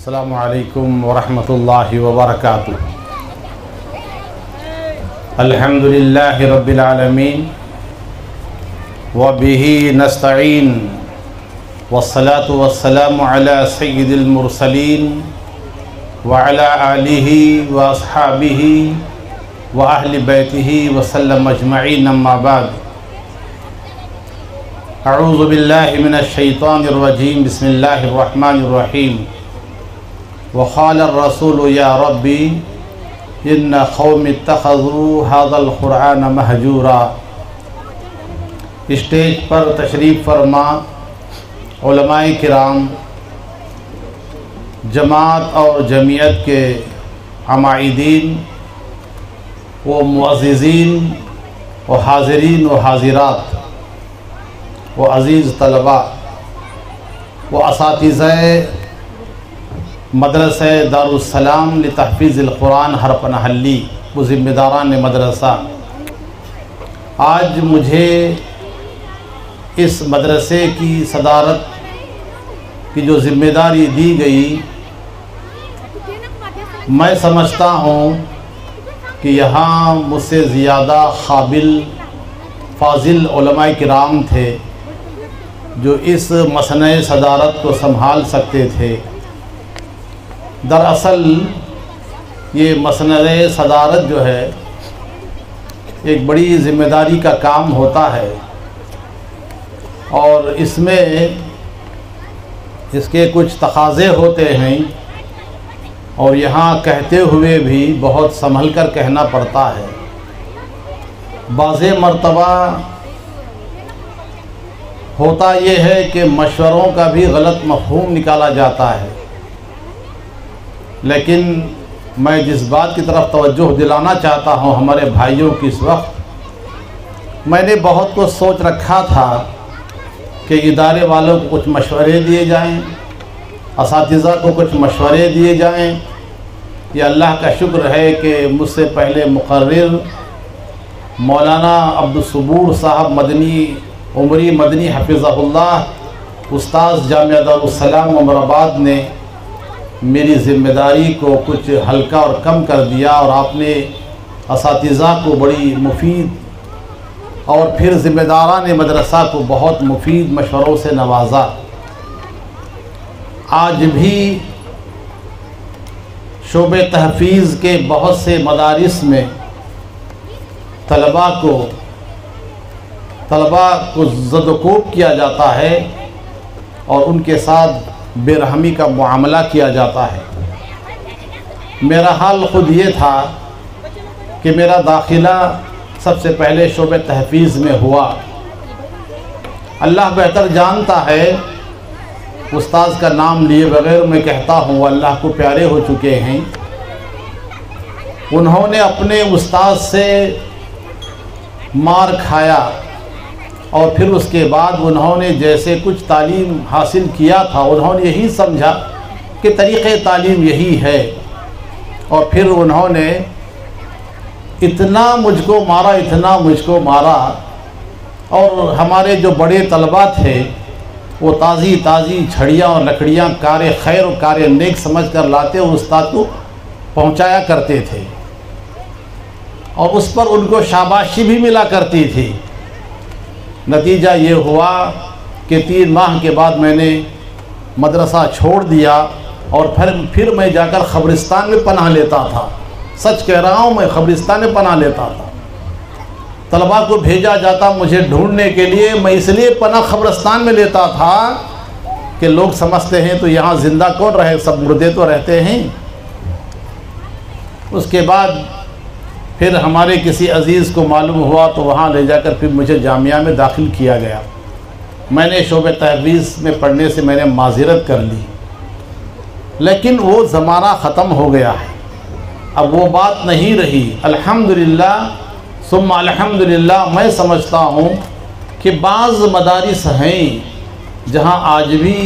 السلام علیکم ورحمۃ اللہ وبرکاتہ۔ الحمدللہ رب العالمین وبہ نستعین والصلاة والسلام علی سید المرسلین وعلی آلہ واصحابہ واہل بیتہ وسلم اجمعین، اما بعد۔ اعوذ باللہ من الشیطان الرجیم، بسم اللہ الرحمن الرحیم۔ وقال الرسول یا ربی ان قوم اتخذوا هذا القرآن مہجورا۔ اسٹیج پر تشریف فرما علماء کرام، جماعت اور جمعیت کے عمائدین و معززین و حاضرین و حاضرات و عزیز طلباء و اساتذہ مدرسہ دارالسلام لتحفیظ القرآن ہرپن حلی و ذمہ داران مدرسہ، آج مجھے اس مدرسے کی صدارت کی جو ذمہ داری دی گئی، میں سمجھتا ہوں کہ یہاں مجھ سے زیادہ قابل فاضل علماء کرام تھے جو اس مسئلہ صدارت کو سنبھال سکتے تھے۔ دراصل یہ مسئلہ صدارت جو ہے ایک بڑی ذمہ داری کا کام ہوتا ہے، اور اس میں اس کے کچھ تقاضے ہوتے ہیں، اور یہاں کہتے ہوئے بھی بہت سنبھل کر کہنا پڑتا ہے۔ بعض مرتبہ ہوتا یہ ہے کہ مشوروں کا بھی غلط مفہوم نکالا جاتا ہے، لیکن میں جس بات کی طرف توجہ دلانا چاہتا ہوں ہمارے بھائیوں کی، اس وقت میں نے بہت کچھ سوچ رکھا تھا کہ ادارے والوں کو کچھ مشورے دیے جائیں، اساتذہ کو کچھ مشورے دیے جائیں۔ یہ اللہ کا شکر ہے کہ مجھ سے پہلے مقرر مولانا عبدالصبور صاحب مدنی عمری مدنی حفظہ اللہ، استاذ جامعہ دارالسلام عمر آباد نے میری ذمہ داری کو کچھ ہلکا اور کم کر دیا، اور آپ نے اساتذہ کو بڑی مفید اور پھر ذمہ داران مدرسہ کو بہت مفید مشوروں سے نوازا۔ آج بھی شعبہ تحفیظ کے بہت سے مدارس میں طلباء کو زد و کوب کیا جاتا ہے، اور ان کے ساتھ بے رحمی کا معاملہ کیا جاتا ہے۔ میرا حال خود یہ تھا کہ میرا داخلہ سب سے پہلے شعبہ تحفیظ میں ہوا۔ اللہ بہتر جانتا ہے، استاذ کا نام لیے بغیر میں کہتا ہوں وہ اللہ کو پیارے ہو چکے ہیں۔ انہوں نے اپنے استاذ سے مار کھایا، اور پھر اس کے بعد انہوں نے جیسے کچھ تعلیم حاصل کیا تھا، انہوں نے یہی سمجھا کہ طریقہ تعلیم یہی ہے، اور پھر انہوں نے اتنا مجھ کو مارا، اور ہمارے جو بڑے طلباء تھے وہ تازی چھڑیاں اور لکڑیاں کار خیر اور کار نیک سمجھ کر لاتے اور استاد کو پہنچایا کرتے تھے، اور اس پر ان کو شاباشی بھی ملا کرتی تھی۔ نتیجہ یہ ہوا کہ 3 ماہ کے بعد میں نے مدرسہ چھوڑ دیا، اور پھر میں جا کر قبرستان میں پناہ لیتا تھا۔ سچ کہہ رہا ہوں، میں قبرستان میں پناہ لیتا تھا۔ طلباء کو بھیجا جاتا مجھے ڈھونڈنے کے لیے، میں اس لیے پناہ قبرستان میں لیتا تھا کہ لوگ سمجھتے ہیں تو یہاں زندہ کون رہے، سب مردے تو رہتے ہیں۔ اس کے بعد پھر ہمارے کسی عزیز کو معلوم ہوا تو وہاں لے جا کر پھر مجھے جامعہ میں داخل کیا گیا۔ میں نے شعبہ تحفیظ میں پڑھنے سے میں نے معذرت کر لی، لیکن وہ زمانہ ختم ہو گیا ہے، اب وہ بات نہیں رہی۔ الحمدللہ ثم الحمدللہ، میں سمجھتا ہوں کہ بعض مدارس ہیں جہاں آج بھی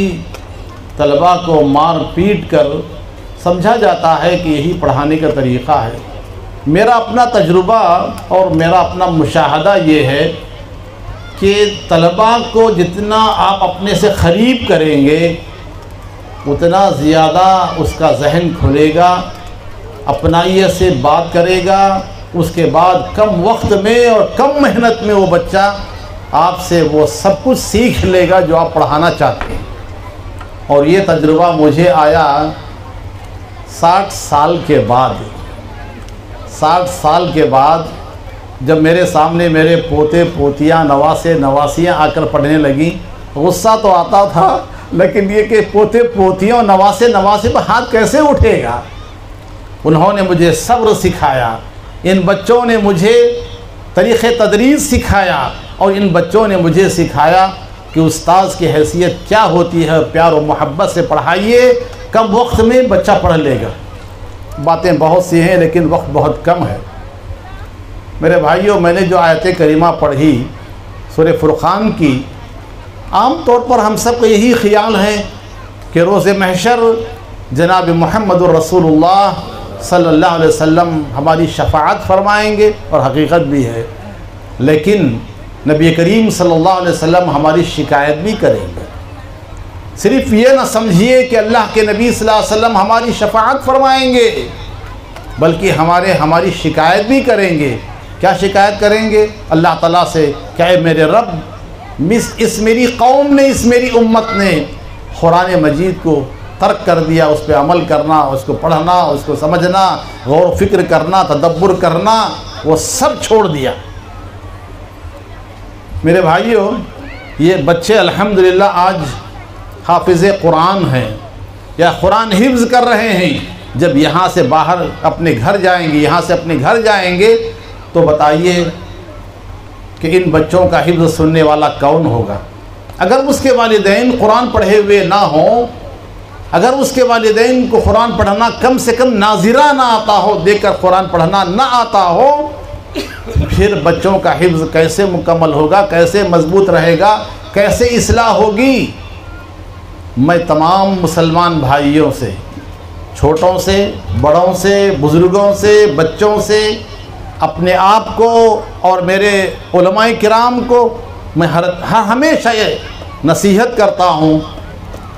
طلباء کو مار پیٹ کر سمجھا جاتا ہے کہ یہی پڑھانے کا طریقہ ہے۔ میرا اپنا تجربہ اور میرا اپنا مشاہدہ یہ ہے کہ طلباء کو جتنا آپ اپنے سے قریب کریں گے اتنا زیادہ اس کا ذہن کھلے گا، اپنائیت سے بات کرے گا، اس کے بعد کم وقت میں اور کم محنت میں وہ بچہ آپ سے وہ سب کچھ سیکھ لے گا جو آپ پڑھانا چاہتے ہیں۔ اور یہ تجربہ مجھے آیا 60 سال کے بعد۔ 60 سال کے بعد جب میرے سامنے میرے پوتے پوتیاں نواسے نواسیاں آ کر پڑھنے لگیں، غصہ تو آتا تھا، لیکن یہ کہ پوتے پوتیاں اور نواسے نواسے پر ہاتھ کیسے اٹھے گا۔ انہوں نے مجھے صبر سکھایا، ان بچوں نے مجھے طریق تدریس سکھایا، اور ان بچوں نے مجھے سکھایا کہ استاذ کی حیثیت کیا ہوتی ہے۔ پیار و محبت سے پڑھائیے، کم وقت میں بچہ پڑھ لے گا۔ باتیں بہت سی ہیں لیکن وقت بہت کم ہے۔ میرے بھائیوں، میں نے جو آیت کریمہ پڑھی سورہ فرقان کی، عام طور پر ہم سب کو یہی خیال ہے کہ روز محشر جناب محمد الرسول اللہ صلی اللہ علیہ وسلم ہماری شفاعت فرمائیں گے، اور حقیقت بھی ہے، لیکن نبی کریم صلی اللہ علیہ وسلم ہماری شکایت بھی کریں گے۔ صرف یہ نہ سمجھیے کہ اللہ کے نبی صلی اللہ علیہ وسلم ہماری شفاعت فرمائیں گے، بلکہ ہماری شکایت بھی کریں گے۔ کیا شکایت کریں گے؟ اللہ تعالیٰ سے کہ اے میرے رب، اس میری قوم نے، اس میری امت نے قرآن مجید کو ترک کر دیا، اس پہ عمل کرنا، اس کو پڑھنا، اس کو سمجھنا، غور و فکر کرنا، تدبر کرنا، وہ سب چھوڑ دیا۔ میرے بھائیوں، یہ بچے الحمدللہ آج حافظ قرآن ہیں یا قرآن حفظ کر رہے ہیں۔ جب یہاں سے باہر اپنے گھر جائیں گے، یہاں سے اپنے گھر جائیں گے، تو بتائیے کہ ان بچوں کا حفظ سننے والا کون ہوگا؟ اگر اس کے والدین قرآن پڑھے ہوئے نہ ہوں، اگر اس کے والدین کو قرآن پڑھنا کم سے کم ناظرہ نہ آتا ہو، دیکھ کر قرآن پڑھنا نہ آتا ہو، پھر بچوں کا حفظ کیسے مکمل ہوگا، کیسے مضبوط رہے گا، کیسے اصلاح ہوگی؟ میں تمام مسلمان بھائیوں سے، چھوٹوں سے، بڑوں سے، بزرگوں سے، بچوں سے، اپنے آپ کو اور میرے علماء کرام کو میں ہمیشہ یہ نصیحت کرتا ہوں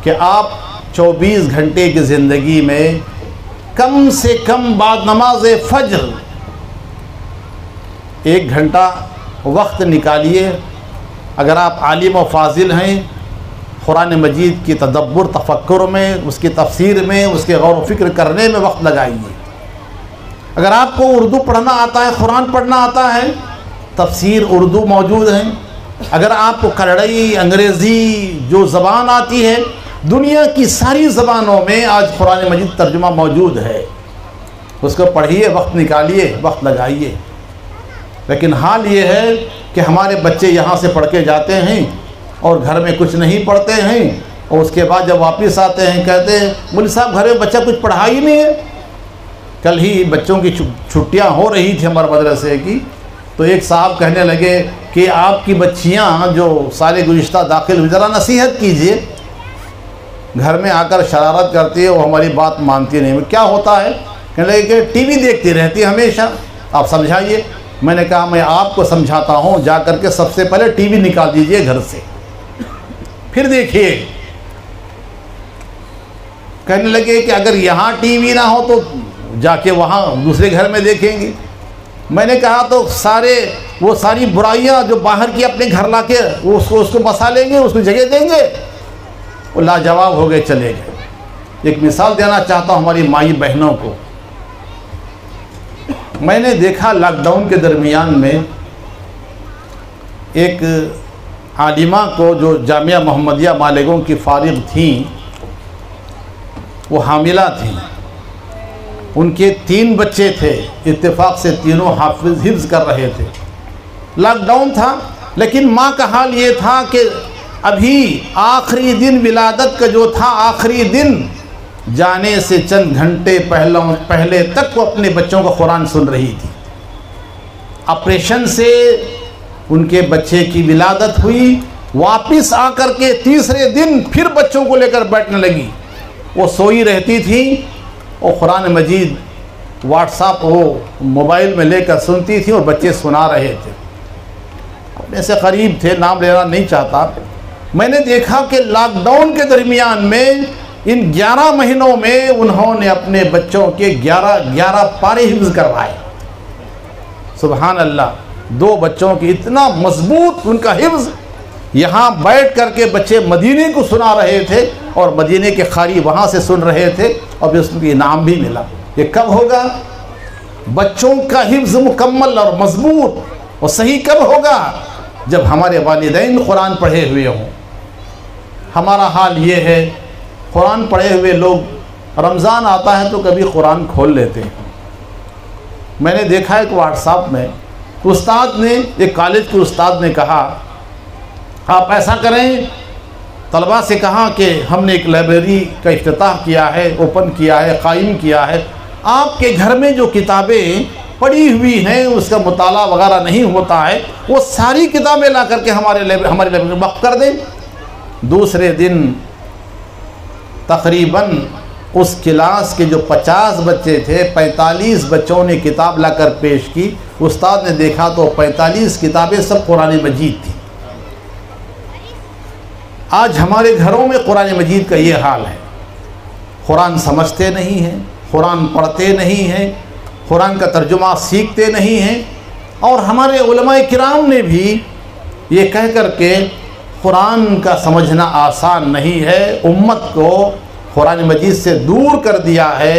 کہ آپ 24 گھنٹے کی زندگی میں کم سے کم بعد نماز فجر 1 گھنٹہ وقت نکالیے۔ اگر آپ عالم و فاضل ہیں، قرآن مجید کی تدبر تفکر میں، اس کی تفسیر میں، اس کے غور و فکر کرنے میں وقت لگائیے۔ اگر آپ کو اردو پڑھنا آتا ہے، قرآن پڑھنا آتا ہے، تفسیر اردو موجود ہے۔ اگر آپ کو کنڑی، انگریزی جو زبان آتی ہے، دنیا کی ساری زبانوں میں آج قرآن مجید ترجمہ موجود ہے، اس کو پڑھیے، وقت نکالیے، وقت لگائیے۔ لیکن حال یہ ہے کہ ہمارے بچے یہاں سے پڑھ کے جاتے ہیں اور گھر میں کچھ نہیں پڑھتے ہیں، اور اس کے بعد جب واپس آتے ہیں کہتے ہیں مولوی صاحب گھر میں بچہ کچھ پڑھا ہی نہیں ہے۔ کل ہی بچوں کی چھٹیاں ہو رہی تھی ہمارے مدرسے کی، تو ایک صاحب کہنے لگے کہ آپ کی بچیاں جو سال گزشتہ داخل ہوئی، ذرا نصیحت کیجئے، گھر میں آ کر شرارت کرتی ہے، وہ ہماری بات مانتی نہیں۔ کیا ہوتا ہے؟ کہنے لگے کہ ٹی وی دیکھتی رہتی ہے ہمیشہ، آپ سمجھائیے۔ میں نے کہا میں آپ کو سمجھاتا ہوں، جا کر کے سب سے پہلے ٹی وی نکال دیجئے گھر سے، پھر دیکھیے۔ کہنے لگے کہ اگر یہاں ٹی وی نہ ہو تو جا کے وہاں دوسرے گھر میں دیکھیں گے۔ میں نے کہا تو وہ ساری برائیاں جو باہر کی اپنے گھر لا کے اس کو بسا لیں گے، اس کو جگہ دیں گے؟ وہ لاجواب ہو گئے، چلے گئے۔ ایک مثال دینا چاہتا ہوں ہماری مائی بہنوں کو۔ میں نے دیکھا لاک ڈاؤن کے درمیان میں ایک عالمہ کو جو جامعہ محمدیہ مالیگاؤں کی فارغ تھیں، وہ حاملہ تھیں، ان کے 3 بچے تھے، اتفاق سے تینوں حفظ کر رہے تھے۔ لاک ڈاؤن تھا، لیکن ماں کا حال یہ تھا کہ ابھی آخری دن ولادت کا جو تھا، آخری دن جانے سے چند گھنٹے پہلے تک وہ اپنے بچوں کو قرآن سن رہی تھی۔ آپریشن سے ان کے بچے کی ولادت ہوئی، واپس آ کر کے تیسرے دن پھر بچوں کو لے کر بیٹھنے لگی۔ وہ سوئی رہتی تھی، وہ قرآن مجید واٹس ایپ وہ موبائل میں لے کر سنتی تھی اور بچے سنا رہے تھے۔ اپنے سے قریب تھے، نام لینا نہیں چاہتا۔ میں نے دیکھا کہ لاک ڈاؤن کے درمیان میں ان 11 مہینوں میں انہوں نے اپنے بچوں کے 11 پارے حفظ کروائے۔ سبحان اللہ، 2 بچوں کی اتنا مضبوط ان کا حفظ، یہاں بیٹھ کر کے بچے مدینے کو سنا رہے تھے اور مدینے کے قاری وہاں سے سن رہے تھے، اور پھر اس کو انعام بھی ملا۔ یہ کب ہوگا؟ بچوں کا حفظ مکمل اور مضبوط اور صحیح کب ہوگا؟ جب ہمارے والدین قرآن پڑھے ہوئے ہوں۔ ہمارا حال یہ ہے، قرآن پڑھے ہوئے لوگ رمضان آتا ہے تو کبھی قرآن کھول لیتے ہیں۔ میں نے دیکھا ہے کہ واٹس ایپ میں استاد نے، ایک کالج کے استاد نے کہا آپ ایسا کریں، طلباء سے کہا کہ ہم نے ایک لائبریری کا افتتاح کیا ہے، اوپن کیا ہے، قائم کیا ہے، آپ کے گھر میں جو کتابیں پڑھی ہوئی ہیں اس کا مطالعہ وغیرہ نہیں ہوتا ہے، وہ ساری کتابیں لا کر کے ہماری لائبریری میں وقف کر دیں۔ دوسرے دن تقریباً اس کلاس کے جو 50 بچے تھے، 45 بچوں نے کتاب لا کر پیش کی۔ استاد نے دیکھا تو 45 کتابیں سب قرآن مجید تھیں۔ آج ہمارے گھروں میں قرآن مجید کا یہ حال ہے، قرآن سمجھتے نہیں ہیں، قرآن پڑھتے نہیں ہیں، قرآن کا ترجمہ سیکھتے نہیں ہیں، اور ہمارے علماء کرام نے بھی یہ کہہ کر کے قرآن کا سمجھنا آسان نہیں ہے، امت کو قرآن مجید سے دور کر دیا ہے۔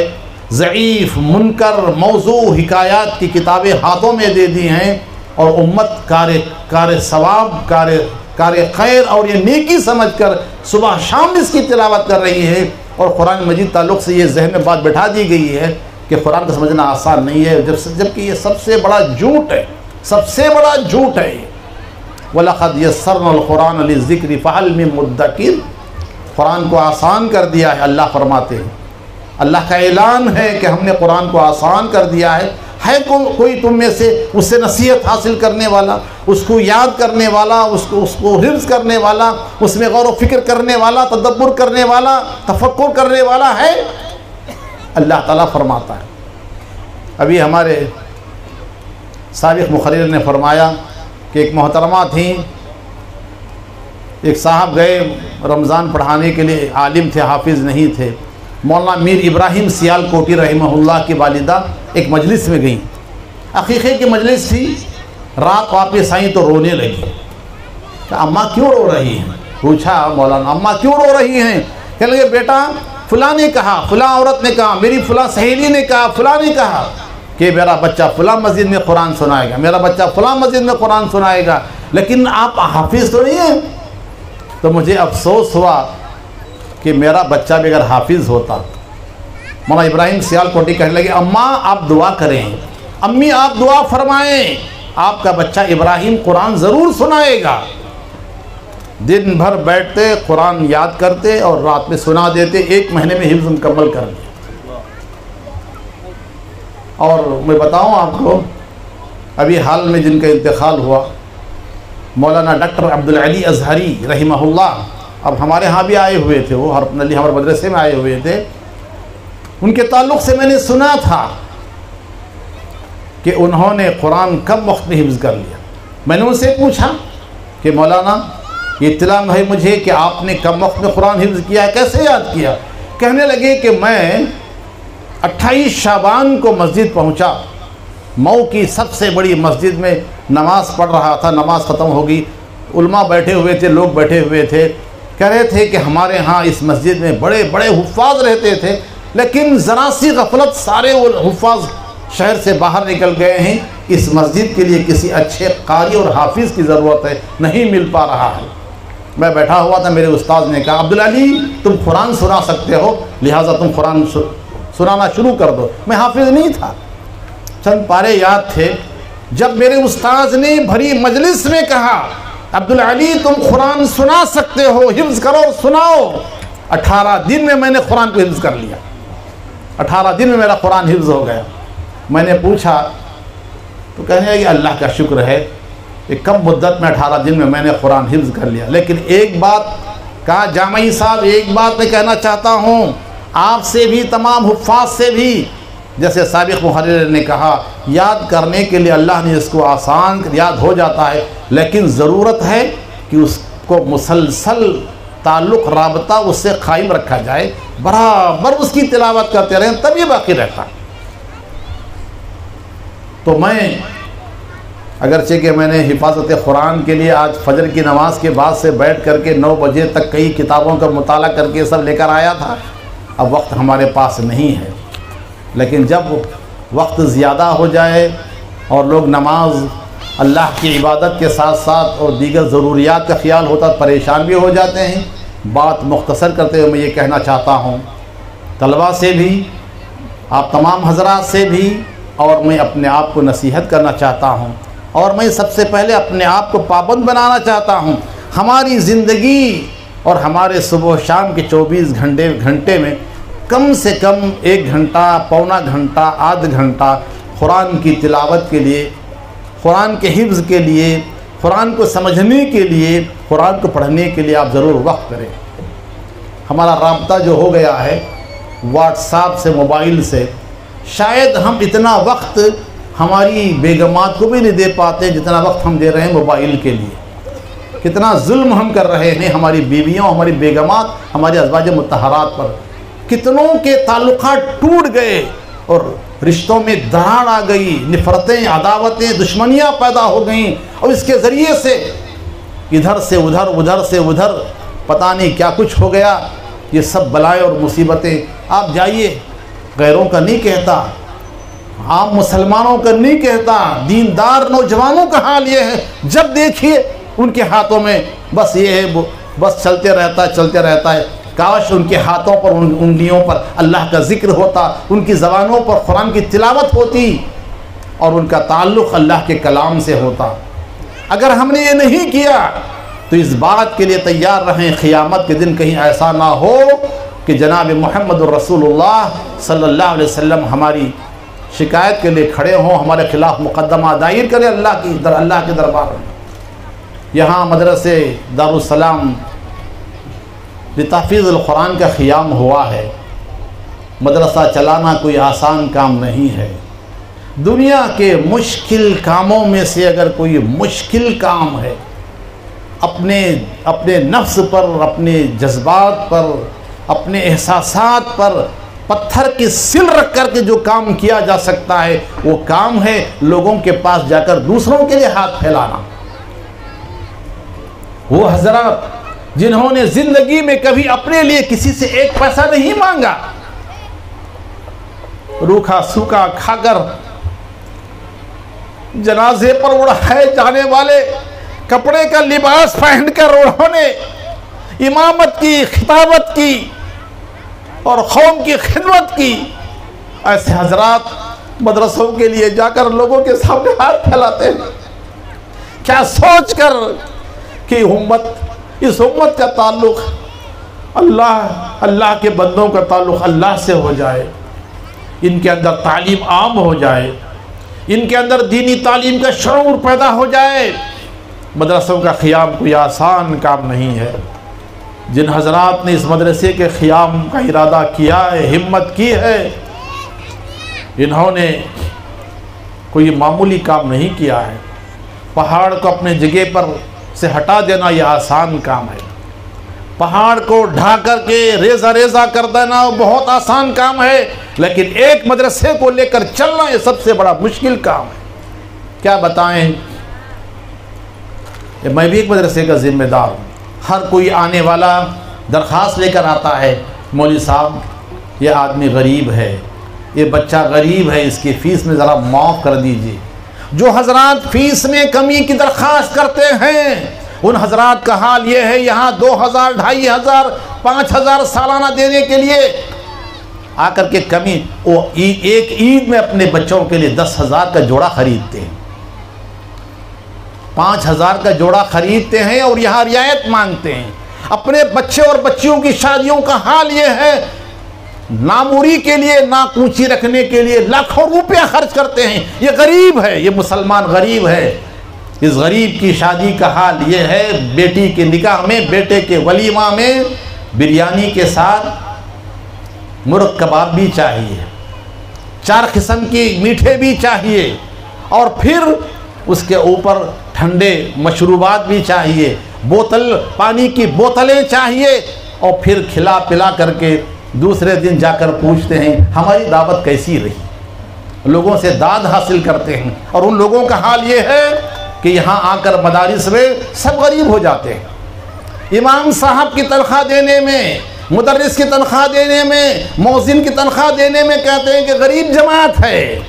ضعیف، منکر، موضوع، حکایات کی کتابیں ہاتھوں میں دے دی ہیں، اور امت کار ثواب، کار خیر اور یہ نیکی سمجھ کر صبح شام اس کی تلاوت کر رہی ہے، اور قرآن مجید تعلق سے یہ ذہن میں بات بٹھا دی گئی ہے کہ قرآن کو سمجھنا آسان نہیں ہے، جبکہ یہ سب سے بڑا جھوٹ ہے، سب سے بڑا جھوٹ ہے۔ وَلَقَدْ يَسَّرْنَا الْقُرْآنَ لِلذِّكْرِ فَهَلْ مِن مُدَّكِرٍ، قرآن کو آسان کر دیا ہے، اللہ فرماتے ہیں، اللہ کا اعلان ہے کہ ہم نے قرآن کو آسان کر دیا ہے کوئی تم میں سے اس سے نصیحت حاصل کرنے والا، اس کو یاد کرنے والا، اس کو حفظ کرنے والا، اس میں غور و فکر کرنے والا، تدبر کرنے والا، تفکر کرنے والا ہے؟ اللہ تعالیٰ فرماتا ہے۔ ابھی ہمارے سابق مقرر نے فرمایا کہ ایک محترمہ تھیں، ایک صاحب گئے رمضان پڑھانے کے لیے، عالم تھے، حافظ نہیں تھے، مولانا میر ابراہیم سیال کوٹی رحمہ اللہ کی والدہ ایک مجلس میں گئیں، عقیقے کی مجلس تھی، رات واپس آئیں تو رونے لگی کہ اماں کیوں رو رہی ہیں؟ پوچھا مولانا اماں کیوں رو رہی ہیں؟ کہنے لگے بیٹا فلاں نے کہا، فلاں عورت نے کہا، میری فلاں سہیلی نے کہا، فلاں نے کہا کہ میرا بچہ فلاں مسجد میں قرآن سنائے گا، میرا بچہ فلاں مسجد میں قرآن سنائے گا، لیکن آپ حافظ تو نہیں ہیں۔ تو مجھے افسوس ہوا کہ میرا بچہ بھی اگر حافظ ہوتا۔ مولانا ابراہیم سیال کوٹی کہنے لگے اماں آپ دعا کریں، امی آپ دعا فرمائیں، آپ کا بچہ ابراہیم قرآن ضرور سنائے گا۔ دن بھر بیٹھتے، قرآن یاد کرتے اور رات میں سنا دیتے، 1 مہینے میں حفظ مکمل کر دیا۔ اور میں بتاؤں آپ کو، ابھی حال میں جن کا انتقال ہوا، مولانا ڈاکٹر عبدالعلی ازہری رحمہ اللہ، اب ہمارے ہاں بھی آئے ہوئے تھے، وہ ہمارے مدرسے میں آئے ہوئے تھے، ان کے تعلق سے میں نے سنا تھا کہ انہوں نے قرآن کم وقت میں حفظ کر لیا۔ میں نے ان سے پوچھا کہ مولانا یہ اطلاع ہے مجھے کہ آپ نے کم وقت میں قرآن حفظ کیا ہے، کیسے یاد کیا؟ کہنے لگے کہ میں 28 شعبان کو مسجد پہنچا، مئو کی سب سے بڑی مسجد میں نماز پڑھ رہا تھا، نماز ختم ہو گئی، علماء بیٹھے ہوئے تھے، لوگ بیٹھے ہوئے تھے، کہہ رہے تھے کہ ہمارے ہاں اس مسجد میں بڑے بڑے حفاظ رہتے تھے، لیکن ذرا سی غفلت سارے وہ حفاظ شہر سے باہر نکل گئے ہیں، اس مسجد کے لیے کسی اچھے قاری اور حافظ کی ضرورت ہے، نہیں مل پا رہا ہے۔ میں بیٹھا ہوا تھا، میرے استاد نے کہا عبدالعلی تم قرآن سنا سکتے ہو، لہٰذا تم قرآن سنانا شروع کر دو۔ میں حافظ نہیں تھا، چند پارے یاد تھے۔ جب میرے استاد نے بھری مجلس میں کہا عبدالعلی تم قرآن سنا سکتے ہو، حفظ کرو اور سناؤ، 18 دن میں میں نے قرآن کو حفظ کر لیا، 18 دن میں میرا قرآن حفظ ہو گیا۔ میں نے پوچھا تو کہنے لگے اللہ کا شکر ہے، ایک کم مدت میں 18 دن میں نے قرآن حفظ کر لیا۔ لیکن ایک بات کہا جامعی صاحب، ایک بات میں کہنا چاہتا ہوں آپ سے بھی، تمام حفاظ سے بھی، جیسے سابق محرر نے کہا یاد کرنے کے لیے اللہ نے اس کو آسان یاد ہو جاتا ہے، لیکن ضرورت ہے کہ اس کو مسلسل تعلق رابطہ اس سے قائم رکھا جائے، برابر اس کی تلاوت کرتے رہیں، تب یہ باقی رہتا۔ تو میں اگرچہ کہ میں نے حفاظت قرآن کے لیے آج فجر کی نماز کے بعد سے بیٹھ کر کے 9 بجے تک کئی کتابوں کا مطالعہ کر کے سب لے کر آیا تھا، اب وقت ہمارے پاس نہیں ہے، لیکن جب وقت زیادہ ہو جائے اور لوگ نماز اللہ کی عبادت کے ساتھ ساتھ اور دیگر ضروریات کا خیال ہوتا، پریشان بھی ہو جاتے ہیں۔ بات مختصر کرتے ہوئے میں یہ کہنا چاہتا ہوں، طلباء سے بھی، آپ تمام حضرات سے بھی، اور میں اپنے آپ کو نصیحت کرنا چاہتا ہوں، اور میں سب سے پہلے اپنے آپ کو پابند بنانا چاہتا ہوں۔ ہماری زندگی اور ہمارے صبح و شام کے 24 گھنٹے میں کم سے کم 1 گھنٹہ، پونا گھنٹہ، آدھ گھنٹہ قرآن کی تلاوت کے لیے، قرآن کے حفظ کے لیے، قرآن کو سمجھنے کے لیے، قرآن کو پڑھنے کے لیے آپ ضرور وقت کریں۔ ہمارا رابطہ جو ہو گیا ہے واٹس ایپ سے، موبائل سے، شاید ہم اتنا وقت ہماری بیگمات کو بھی نہیں دے پاتے جتنا وقت ہم دے رہے ہیں موبائل کے لیے۔ کتنا ظلم ہم کر رہے ہیں ہماری بیویوں، ہماری بیگمات، ہمارے ازواج مطہرات پر۔ کتنوں کے تعلقات ٹوٹ گئے اور رشتوں میں دراڑ آ گئی، نفرتیں، عداوتیں، دشمنیاں پیدا ہو گئیں، اور اس کے ذریعے سے ادھر سے ادھر، ادھر سے ادھر پتہ نہیں کیا کچھ ہو گیا۔ یہ سب بلائیں اور مصیبتیں، آپ جائیے، غیروں کا نہیں کہتا، عام مسلمانوں کا نہیں کہتا، دیندار نوجوانوں کا حال یہ ہے، جب دیکھیے ان کے ہاتھوں میں بس یہ ہے، بس چلتے رہتا ہے۔ کاش ان کے ہاتھوں پر، ان انگلیوں پر اللہ کا ذکر ہوتا، ان کی زبانوں پر قرآن کی تلاوت ہوتی، اور ان کا تعلق اللہ کے کلام سے ہوتا۔ اگر ہم نے یہ نہیں کیا تو اس بات کے لیے تیار رہیں، قیامت کے دن کہیں ایسا نہ ہو کہ جناب محمد الرسول اللہ صلی اللہ علیہ وسلم ہماری شکایت کے لیے کھڑے ہوں، ہمارے خلاف مقدمہ دائر کریں اللہ کے دربار میں۔ یہاں مدرسے دارالسلام لتحفیظ القرآن کا قیام ہوا ہے۔ مدرسہ چلانا کوئی آسان کام نہیں ہے۔ دنیا کے مشکل کاموں میں سے اگر کوئی مشکل کام ہے، اپنے نفس پر، اپنے جذبات پر، اپنے احساسات پر پتھر کی سل رکھ کر کے جو کام کیا جا سکتا ہے، وہ کام ہے لوگوں کے پاس جا کر دوسروں کے لیے ہاتھ پھیلانا۔ وہ حضرات جنہوں نے زندگی میں کبھی اپنے لیے کسی سے 1 پیسہ نہیں مانگا، روکھا سوکھا کھا کر جنازے پر اڑائے جانے والے کپڑے کا لباس پہن کر انہوں نے امامت کی، خطابت کی اور قوم کی خدمت کی، ایسے حضرات مدرسوں کے لیے جا کر لوگوں کے سامنے ہاتھ پھیلاتے ہیں، کیا سوچ کر کہ اس امت کا تعلق اللہ کے بندوں کا تعلق اللہ سے ہو جائے، ان کے اندر تعلیم عام ہو جائے، ان کے اندر دینی تعلیم کا شعور پیدا ہو جائے۔ مدرسوں کا قیام کوئی آسان کام نہیں ہے۔ جن حضرات نے اس مدرسے کے قیام کا ارادہ کیا ہے، ہمت کی ہے، انہوں نے کوئی معمولی کام نہیں کیا ہے۔ پہاڑ کو اپنے جگہ پر سے ہٹا دینا یہ آسان کام ہے، پہاڑ کو ڈھا کر کے ریزہ ریزہ کر دینا بہت آسان کام ہے، لیکن ایک مدرسے کو لے کر چلنا یہ سب سے بڑا مشکل کام ہے۔ کیا بتائیں، میں بھی ایک مدرسے کا ذمہ دار ہوں۔ ہر کوئی آنے والا درخواست لے کر آتا ہے، مولوی صاحب یہ آدمی غریب ہے، یہ بچہ غریب ہے، اس کی فیس میں ذرا معاف کر دیجیے۔ جو حضرات فیس میں کمی کی درخواست کرتے ہیں ان حضرات کا حال یہ ہے، یہاں 2000، 2500، 5000 سالانہ دینے کے لیے آ کر کے کمی، وہ ایک عید میں اپنے بچوں کے لیے 10,000 کا جوڑا خریدتے ہیں، 5000 کا جوڑا خریدتے ہیں اور یہاں رعایت مانگتے ہیں۔ اپنے بچے اور بچیوں کی شادیوں کا حال یہ ہے، ناموری کے لیے، ناکوچی رکھنے کے لیے لاکھوں روپیہ خرچ کرتے ہیں۔ یہ غریب ہے، یہ مسلمان غریب ہے۔ اس غریب کی شادی کا حال یہ ہے، بیٹی کے نکاح میں، بیٹے کے ولیمہ میں بریانی کے ساتھ مرغ کباب بھی چاہیے، 4 قسم کی میٹھے بھی چاہیے، اور پھر اس کے اوپر ٹھنڈے مشروبات بھی چاہیے، بوتل پانی کی بوتلیں چاہیے، اور پھر کھلا پلا کر کے دوسرے دن جا کر پوچھتے ہیں ہماری دعوت کیسی رہی، لوگوں سے داد حاصل کرتے ہیں۔ اور ان لوگوں کا حال یہ ہے کہ یہاں آ کر مدارس میں سب غریب ہو جاتے ہیں، امام صاحب کی تنخواہ دینے میں، مدرس کی تنخواہ دینے میں، مؤذن کی تنخواہ دینے میں کہتے ہیں کہ غریب جماعت ہے۔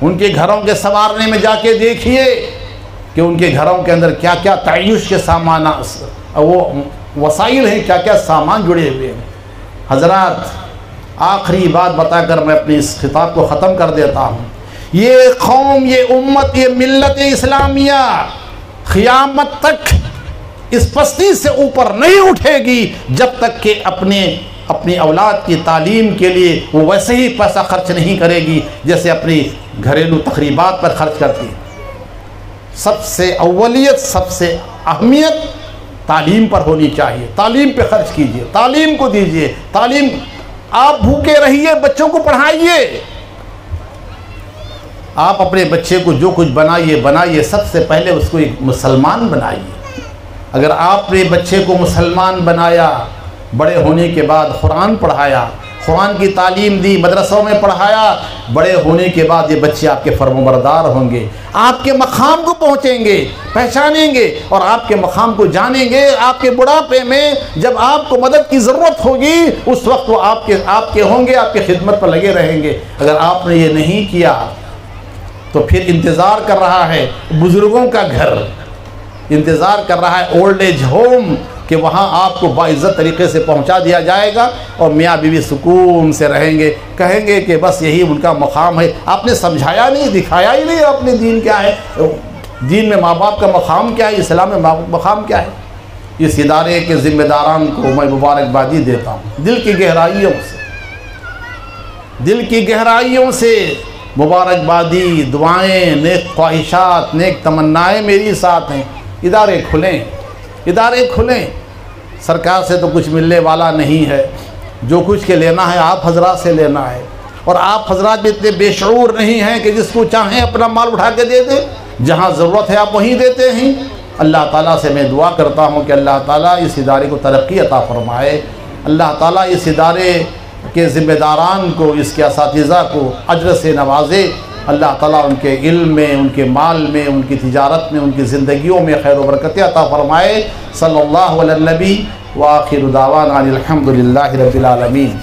ان کے گھروں کے سنوارنے میں جا کے دیکھیے کہ ان کے گھروں کے اندر کیا کیا تعیش کے سامان، وہ وسائل ہیں، کیا کیا سامان جڑے ہوئے ہیں۔ حضرات، آخری بات بتا کر میں اپنی اس خطاب کو ختم کر دیتا ہوں۔ یہ قوم، یہ امت، یہ ملت اسلامیہ قیامت تک اس پستی سے اوپر نہیں اٹھے گی جب تک کہ اپنی اولاد کی تعلیم کے لیے وہ ویسے ہی پیسہ خرچ نہیں کرے گی جیسے اپنی گھریلو تقریبات پر خرچ کرتی ہے۔ سب سے اولیت، سب سے اہمیت تعلیم پر ہونی چاہیے۔ تعلیم پہ خرچ کیجئے، تعلیم کو دیجئے، تعلیم۔ آپ بھوکے رہیے، بچوں کو پڑھائیے۔ آپ اپنے بچے کو جو کچھ بنائیے، سب سے پہلے اس کو ایک مسلمان بنائیے۔ اگر آپ نے بچے کو مسلمان بنایا، بڑے ہونے کے بعد قرآن پڑھایا، قرآن کی تعلیم دی، مدرسوں میں پڑھایا، بڑے ہونے کے بعد یہ بچے آپ کے فرمانبردار ہوں گے، آپ کے مقام کو پہنچیں گے، پہچانیں گے، اور آپ کے مقام کو جانیں گے۔ آپ کے بڑھاپے میں جب آپ کو مدد کی ضرورت ہوگی، اس وقت وہ آپ کے ہوں گے، آپ کی خدمت پر لگے رہیں گے۔ اگر آپ نے یہ نہیں کیا تو پھر انتظار کر رہا ہے بزرگوں کا گھر، انتظار کر رہا ہے اولڈ ایج ہوم، کہ وہاں آپ کو باعزت طریقے سے پہنچا دیا جائے گا، اور میاں بیوی سکون سے رہیں گے، کہیں گے کہ بس یہی ان کا مقام ہے۔ آپ نے سمجھایا نہیں، دکھایا ہی نہیں اپنے دین کیا ہے، دین میں ماں باپ کا مقام کیا ہے، اسلام میں مقام کیا ہے۔ اس ادارے کے ذمہ داران کو میں مبارکبادی دیتا ہوں، دل کی گہرائیوں سے مبارکبادی، دعائیں، نیک خواہشات، نیک تمنائیں میری ساتھ ہیں۔ ادارے کھلیں، سرکار سے تو کچھ ملنے والا نہیں ہے، جو کچھ کے لینا ہے آپ حضرات سے لینا ہے، اور آپ حضرات بھی اتنے بے شعور نہیں ہیں کہ جس کو چاہیں اپنا مال اٹھا کے دے دیں، جہاں ضرورت ہے آپ وہیں دیتے ہیں۔ اللہ تعالیٰ سے میں دعا کرتا ہوں کہ اللہ تعالیٰ اس ادارے کو ترقی عطا فرمائے، اللہ تعالیٰ اس ادارے کے ذمہ داران کو، اس کے اساتذہ کو اجر سے نوازے، اللہ تعالیٰ ان کے علم میں، ان کے مال میں، ان کی تجارت میں، ان کی زندگیوں میں خیر و برکت عطا فرمائے۔ صلی اللہ علی النبی وآخر دعوانا الحمد للہ رب العالمین۔